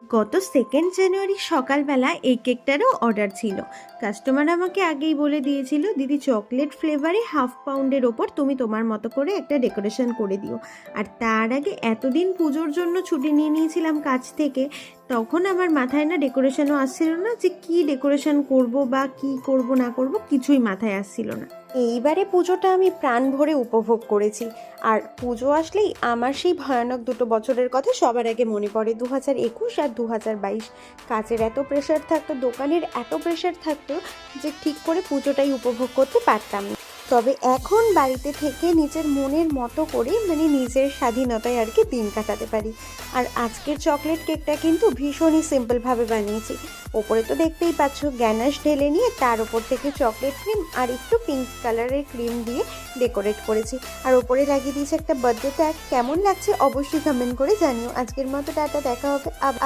গত 2nd জানুয়ারি সকালবেলা এই কেকটারও অর্ডার ছিল। কাস্টমার আমাকে আগেই বলে দিয়েছিল, দিদি চকলেট ফ্লেভারে 1/2 পাউন্ডের ওপর তুমি তোমার মতো করে একটা ডেকোরেশন করে দিও। আর তার আগে এতদিন পুজোর জন্য ছুটি নিয়ে নিয়েছিলাম কাজ থেকে, তখন আমার মাথায় না ডেকোরেশনও আসছিল না, যে কি ডেকোরেশন করব বা কি করব না করব কিছুই মাথায় আসছিল না। এইবারে পুজোটা আমি প্রাণ ভরে উপভোগ করেছি। আর পুজো আসলেই আমার সেই ভয়ানক 2 বছরের কথা সবার আগে মনে পড়ে, 2021 আর 2022। কাজের এত প্রেশার থাকতো, দোকানের এত প্রেশার থাকতো যে ঠিক করে পুজোটাই উপভোগ করতে পারতাম না। তবে এখন বাড়িতে থেকে নিজের মনের মতো করে, মানে নিজের স্বাধীনতায় আর কি দিন কাটাতে পারি। আর আজকের চকলেট কেকটা কিন্তু ভীষণই সিম্পলভাবে বানিয়েছি। ওপরে তো দেখতেই পাচ্ছ, গ্যানাশ ঢেলে নিয়ে তার ওপর থেকে চকলেট ক্রিম আর একটু পিঙ্ক কালারের ক্রিম দিয়ে ডেকোরেট করেছি। আর ওপরে লাগিয়ে দিয়েছি একটা বার্থডে ট্যাগ। কেমন লাগছে অবশ্যই কমেন্ট করে জানিও। আজকের মতো টাটা, দেখা হবে আবার।